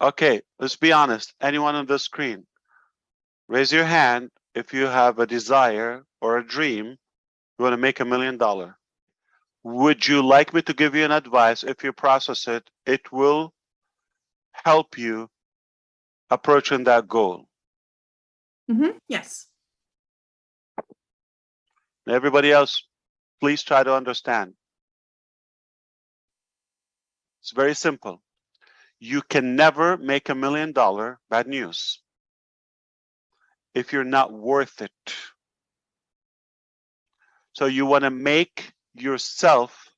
Okay, let's be honest. Anyone on the screen, raise your hand if you have a desire or a dream, you want to make $1 million. Would you like me to give you an advice? If you process it, it will help you approaching that goal. Yes. Everybody else, please try to understand. It's very simple. You can never make $1 million, bad news, if you're not worth it. So you want to make yourself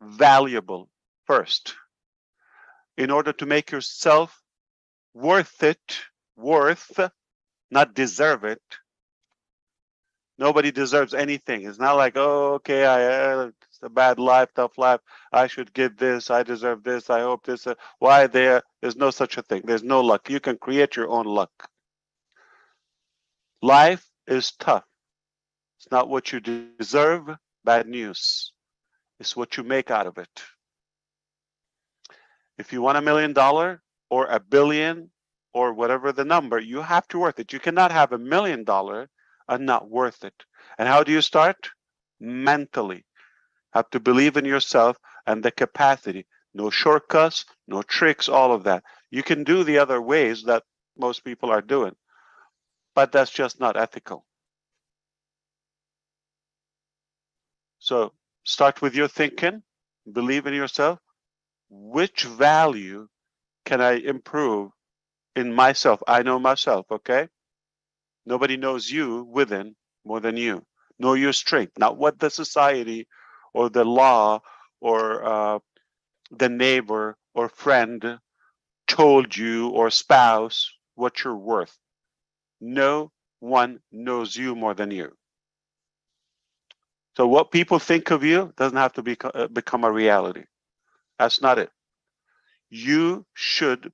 valuable first. In order to make yourself worth it, not deserve it. Nobody deserves anything. It's not like, oh, okay, it's a bad life, tough life. I should get this. I deserve this. I hope this. Why there? There's no such a thing. There's no luck. You can create your own luck. Life is tough. It's not what you deserve. Bad news. It's what you make out of it. If you want $1 million or $1 billion or whatever the number, you have to worth it. You cannot have $1 million and not worth it. And how do you start? Mentally. Have to believe in yourself and the capacity. No shortcuts, no tricks, all of that. You can do the other ways that most people are doing, but that's just not ethical. So start with your thinking, believe in yourself. Which value can I improve in myself? I know myself, okay? Nobody knows you within more than you. Know your strength, not what the society or the law or the neighbor or friend told you or spouse what you're worth. No one knows you more than you. So what people think of you doesn't have to become a reality. That's not it. You should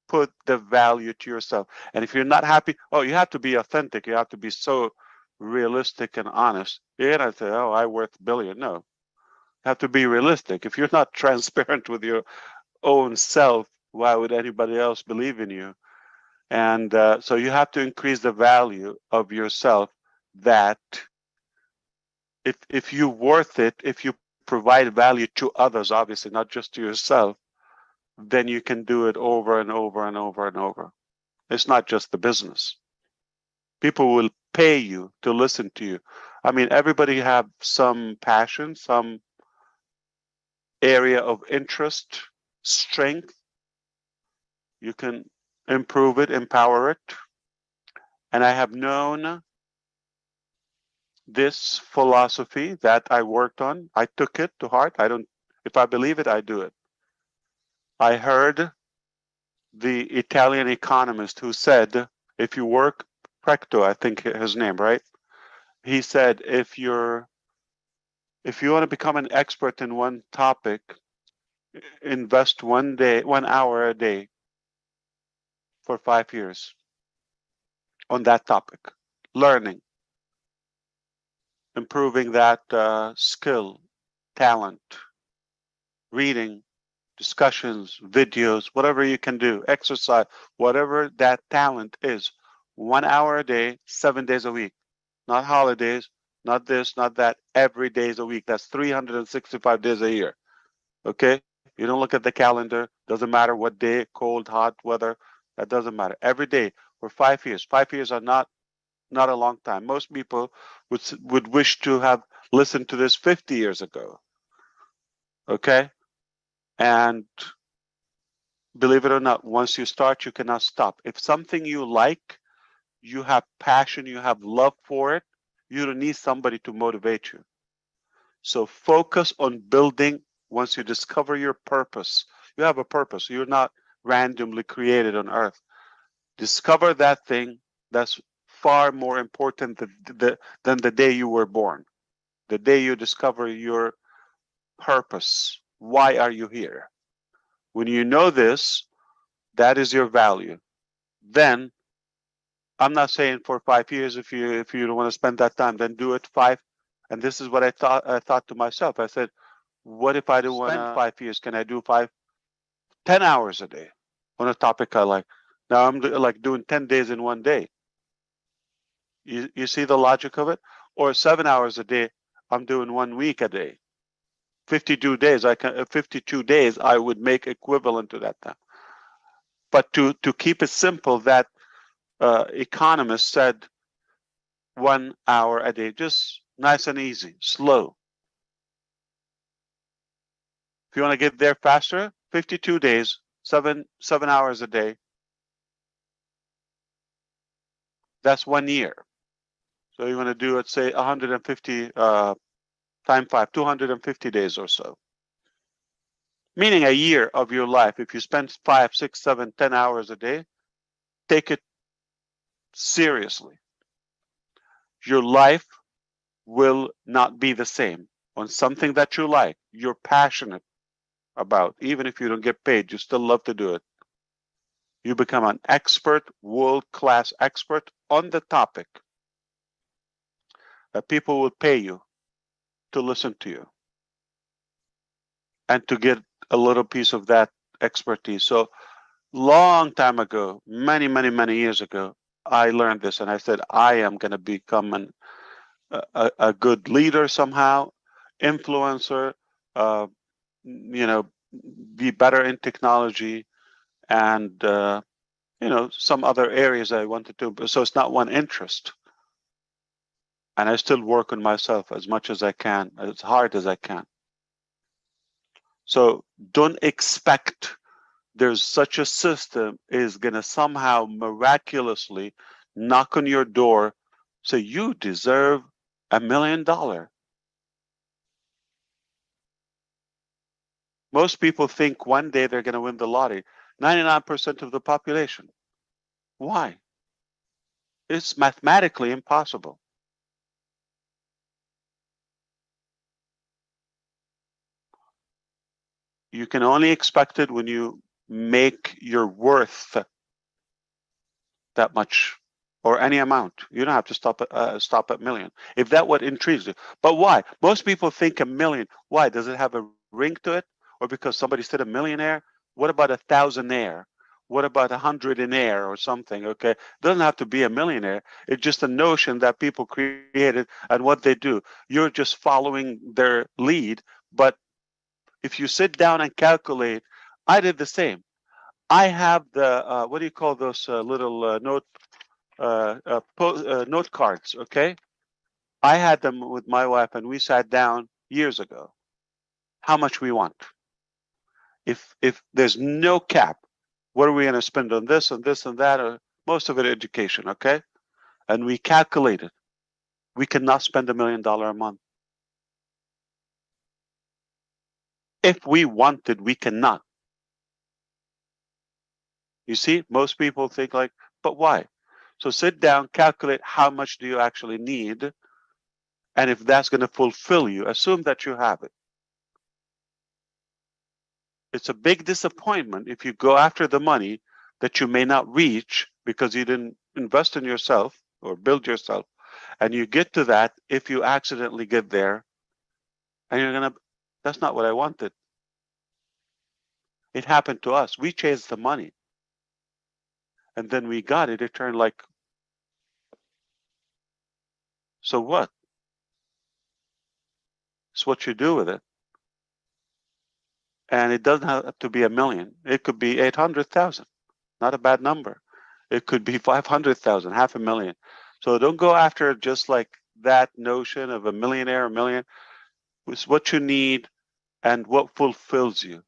put the value to yourself. And if you're not happy, oh, you have to be authentic. You have to be so realistic and honest. You're not say, oh, I worth $1 billion. No, you have to be realistic. If you're not transparent with your own self, why would anybody else believe in you? And so you have to increase the value of yourself, that if you're worth it, if you provide value to others, obviously not just to yourself, then you can do it over and over and over and over. It's not just the business. People will pay you to listen to you. I mean, everybody have some passion, some area of interest, strength. You can improve it, empower it. And I have known this philosophy that I worked on. I took it to heart. If I believe it, I do it. I heard the Italian economist who said, if you work, Precto, I think his name, right? He said, if you want to become an expert in one topic, invest 1 hour a day for 5 years on that topic, learning, improving that skill, talent, reading, discussions, videos, whatever you can do, exercise, whatever that talent is. 1 hour a day, 7 days a week, not holidays, not this, not that, every day is a week. That's 365 days a year. Okay? You don't look at the calendar, doesn't matter what day, cold, hot, weather, that doesn't matter. Every day for 5 years. 5 years are not a long time. Most people would wish to have listened to this 50 years ago. Okay? And believe it or not, once you start, you cannot stop. If something you like, you have passion, you have love for it, you don't need somebody to motivate you. So focus on building. Once you discover your purpose, you have a purpose. You're not randomly created on earth. Discover that thing. That's far more important than the day you were born. The day you discover your purpose. Why are you here? When you know this, that is your value. Then, I'm not saying for 5 years, if you don't want to spend that time, then do it 5. And this is what I thought to myself. I said, what if I don't want to spend 5 years? Can I do 10 hours a day? on a topic I like. Now I'm like doing 10 days in one day. You see the logic of it? Or 7 hours a day, I'm doing 1 week a day. 52 days, 52 days I would make equivalent to that time. But to keep it simple, that economist said 1 hour a day, just nice and easy, slow. If you want to get there faster, 52 days, 7 hours a day. That's 1 year. So you want to do, let's say, 150 times 5, 250 days or so. Meaning a year of your life. If you spend 5, 6, 7, 10 hours a day, take it seriously. Your life will not be the same on something that you like, you're passionate about. Even if you don't get paid, you still love to do it. You become an expert, world-class expert on the topic that people will pay you to listen to you and to get a little piece of that expertise. So long time ago, many years ago, I learned this and I said, I am going to become a good leader somehow, influencer, uh, be better in technology and, some other areas I wanted to. So it's not one interest. And I still work on myself as much as I can, as hard as I can. So don't expect there's such a system is going to somehow miraculously knock on your door, say you deserve $1 million. Most people think one day they're going to win the lottery. 99% of the population. Why? It's mathematically impossible. You can only expect it when you make your worth that much or any amount. You don't have to stop at million. If that what intrigues you. But why? Most people think $1 million. Why? Does it have a ring to it? Or because somebody said a millionaire? What about a thousandaire? What about 100-aire or something? Okay, it doesn't have to be a millionaire. It's just a notion that people created and what they do. You're just following their lead. But if you sit down and calculate, I did the same. I have the what do you call those little note cards? Okay, I had them with my wife, and we sat down years ago. How much we want? If there's no cap, what are we going to spend on this and this and that? Or most of it education, okay? And we calculated. We cannot spend $1 million a month. If we wanted, we cannot. You see, most people think like, but why? So sit down, calculate how much do you actually need, and if that's going to fulfill you, assume that you have it. It's a big disappointment if you go after the money that you may not reach because you didn't invest in yourself or build yourself, and you get to that if you accidentally get there, and you're going to, that's not what I wanted. It happened to us. We chased the money, and then we got it. It turned like, so what? It's what you do with it. And it doesn't have to be $1 million. It could be 800,000. Not a bad number. It could be 500,000, $500,000. So don't go after just like that notion of a millionaire, a million. It's what you need and what fulfills you.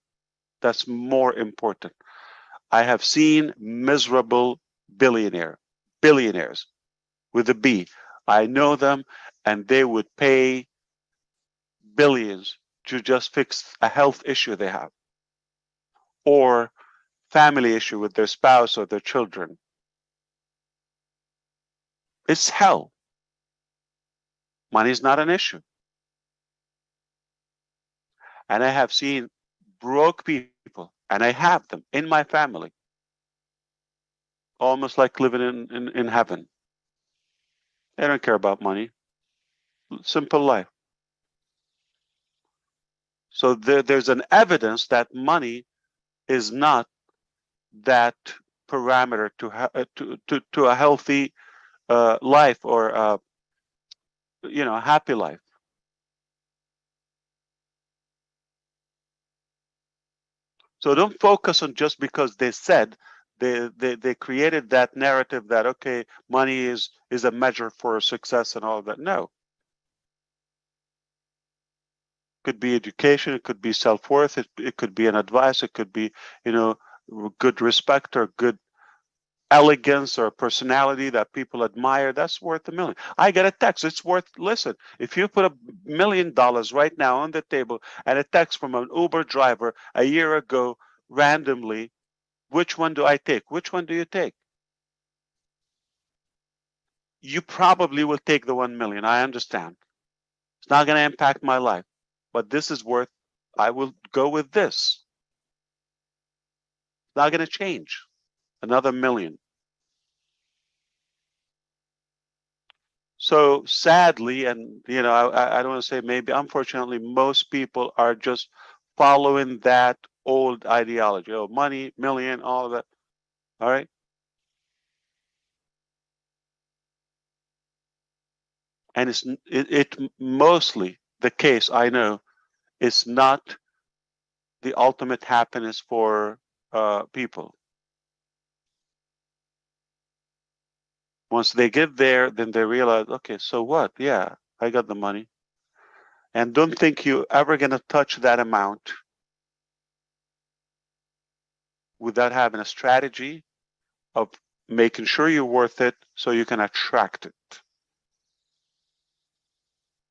That's more important. I have seen miserable billionaires with a B. I know them, and they would pay billions to just fix a health issue they have or family issue with their spouse or their children. It's hell. Money is not an issue. And I have seen broke people, and I have them in my family, almost like living in heaven. They don't care about money. Simple life. So there's an evidence that money is not that parameter to a healthy life, or a happy life. So don't focus on just because they said, they created that narrative that, okay, money is a measure for success and all of that. No. It could be education, it could be self-worth, it could be an advice, it could be, good respect or good elegance or personality that people admire. That's worth $1 million. I get a text. It's worth, listen, if you put $1 million right now on the table and a text from an Uber driver a year ago randomly, which one do I take? Which one do you take? You probably will take the 1 million. I understand. It's not going to impact my life, but this is worth, I will go with this. It's not going to change. Another million. So sadly, and I don't want to say maybe, unfortunately, most people are just following that old ideology. Oh, money, million, all of that. All right. And it mostly the case, I know, is not the ultimate happiness for people. Once they get there, then they realize, okay, so what? Yeah, I got the money. And don't think you're ever going to touch that amount without having a strategy of making sure you're worth it so you can attract it.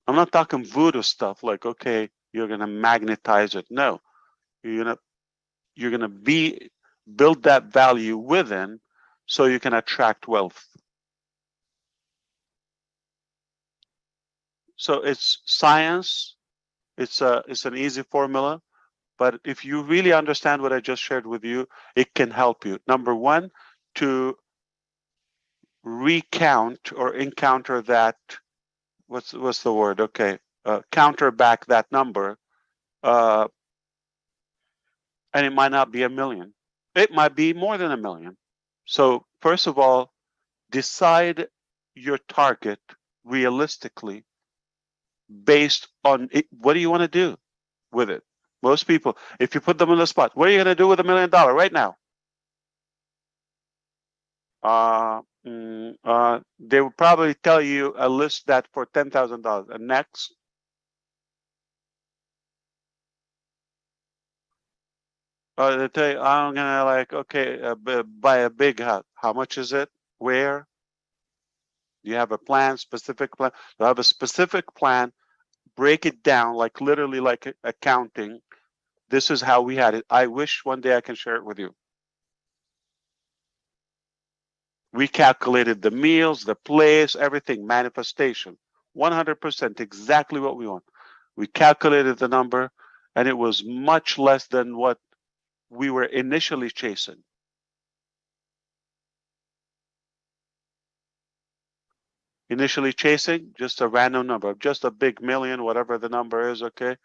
I'm not talking voodoo stuff like, okay, you're going to magnetize it. No, you're going to build that value within so you can attract wealth. So it's science. It's an easy formula. But if you really understand what I just shared with you, it can help you. Number one, to recount or encounter that, what's the word? Okay, counter back that number, and it might not be 1 million. It might be more than 1 million. So first of all, decide your target realistically based on it. What do you want to do with it? Most people, if you put them on the spot, what are you going to do with $1 million right now? They will probably tell you a list that for $10,000. And next, they tell you, I'm gonna buy a big house. How much is it? Where? Do you have a plan? Specific plan? Do you have a specific plan? Break it down, like literally, like accounting. This is how we had it. I wish one day I can share it with you. We calculated the meals, the place, everything, manifestation, 100%, exactly what we want. We calculated the number, and it was much less than what we were initially chasing. Initially chasing just a random number, just a big million, whatever the number is, okay?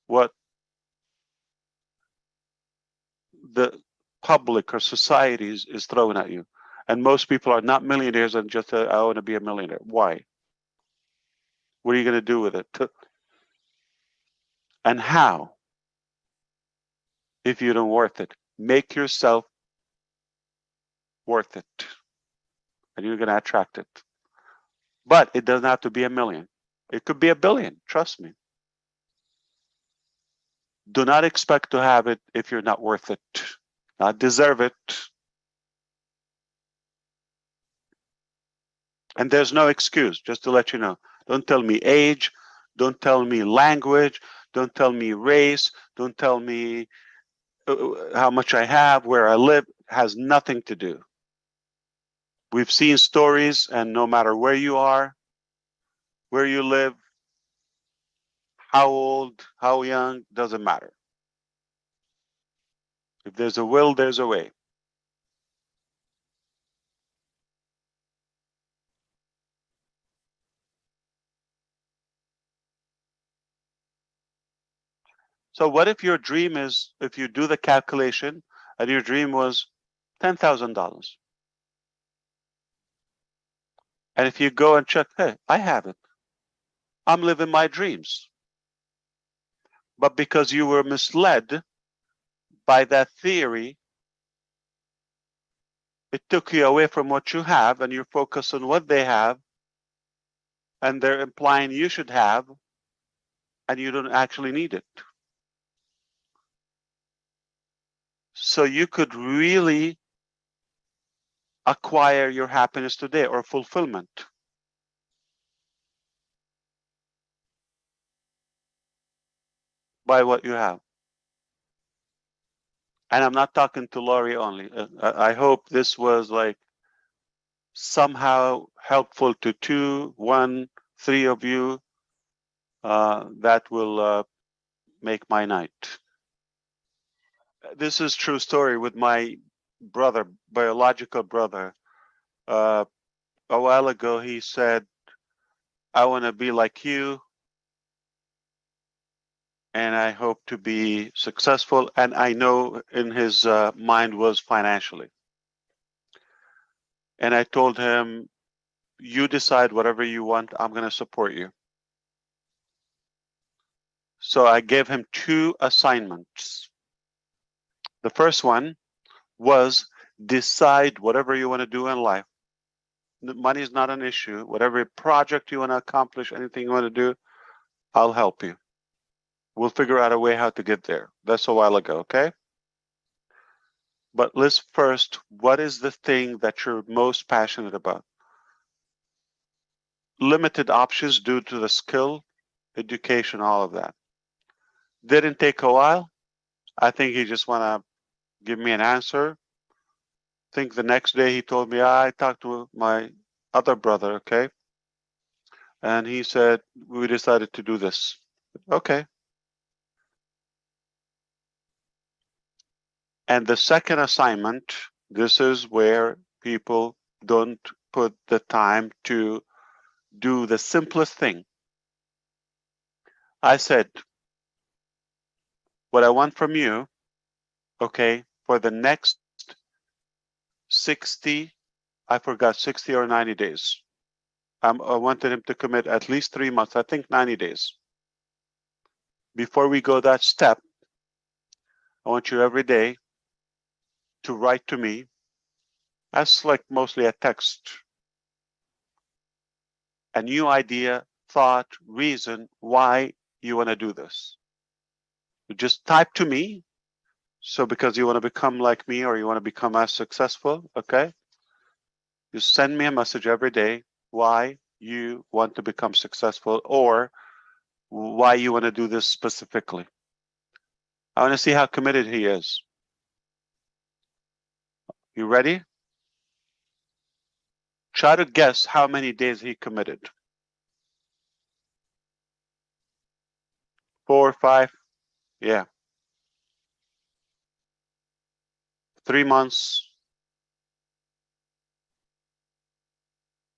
What the public or society is throwing at you. And most people are not millionaires and just, I want to be a millionaire. Why? What are you going to do with it? And how? If you don't worth it, make yourself worth it, and you're going to attract it. But it doesn't have to be 1 million. It could be 1 billion. Trust me. Do not expect to have it if you're not worth it, not deserve it. And there's no excuse, just to let you know. Don't tell me age. Don't tell me language. Don't tell me race. Don't tell me how much I have, where I live. It has nothing to do. We've seen stories, and no matter where you are, where you live, how old, how young, doesn't matter. If there's a will, there's a way. So what if your dream is, if you do the calculation and your dream was $10,000. And if you go and check, hey, I have it. I'm living my dreams. But because you were misled by that theory, it took you away from what you have, and you're focused on what they have, and they're implying you should have, and you don't actually need it. So you could really acquire your happiness today or fulfillment by what you have. And I'm not talking to Laurie only. I hope this was like somehow helpful to 2, 1, 3 of you. That will make my night. This is true story with my brother, biological brother. A while ago, he said, I want to be like you, and I hope to be successful. And I know in his mind was financially. And I told him, you decide whatever you want, I'm going to support you. So I gave him 2 assignments. The first one was decide whatever you want to do in life. Money is not an issue. Whatever project you want to accomplish, anything you want to do, I'll help you. We'll figure out a way how to get there. That's a while ago, okay? But let's first, what is the thing that you're most passionate about? Limited options due to the skill, education, all of that. Didn't take a while. I think he just want to give me an answer. I think the next day he told me, I talked to my other brother, okay? And he said, we decided to do this. Okay. And the second assignment, this is where people don't put the time to do the simplest thing. I said, what I want from you, okay, for the next 60, I forgot 60 or 90 days. I wanted him to commit at least 3 months, I think 90 days. Before we go that step, I want you every day to write to me. That's like mostly a text. A new idea, thought, reason why you want to do this. You just type to me. So because you want to become like me or you want to become as successful, okay? You send me a message every day why you want to become successful or why you want to do this specifically. I want to see how committed he is. You ready? Try to guess how many days he committed. 4, 5, yeah. 3 months.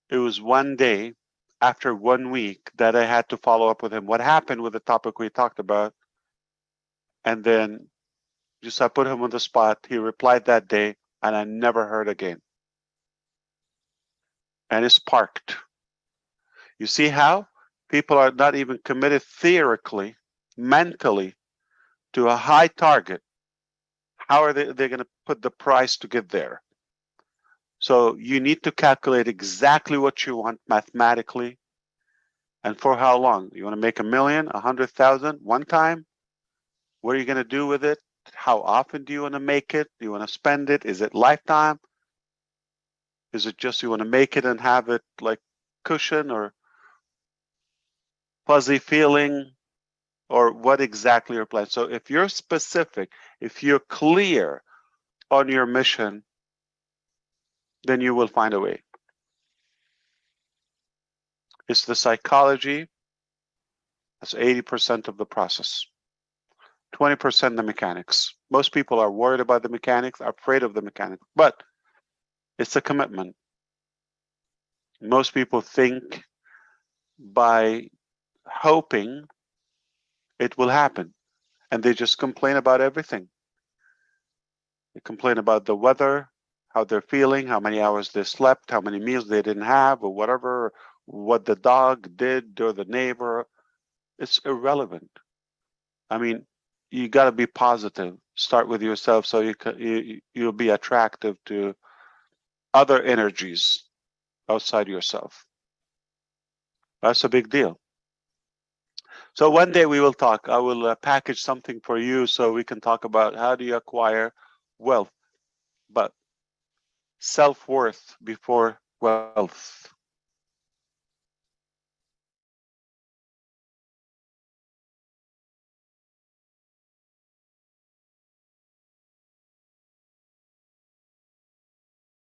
It was 1 day after 1 week that I had to follow up with him. What happened with the topic we talked about? And then just I put him on the spot. He replied that day, and I never heard again. And it's parked. You see how people are not even committed theoretically, mentally, to a high target. How are they going to put the price to get there? So you need to calculate exactly what you want mathematically and for how long. You want to make $1 million, 100,000 one time? What are you going to do with it? How often do you want to make it? Do you want to spend it? Is it lifetime? Is it just you want to make it and have it like cushion or fuzzy feeling? Or what exactly your plan? So if you're specific, if you're clear on your mission, then you will find a way. It's the psychology. That's 80% of the process. 20% the mechanics. Most people are worried about the mechanics, are afraid of the mechanics, but it's a commitment. Most people think by hoping it will happen, and they just complain about everything. They complain about the weather, how they're feeling, how many hours they slept, how many meals they didn't have, or whatever, what the dog did or the neighbor. It's irrelevant. I mean, you got to be positive. Start with yourself so you'll be attractive to other energies outside yourself. That's a big deal. So one day we will talk. I will package something for you so we can talk about how do you acquire wealth, but self-worth before wealth.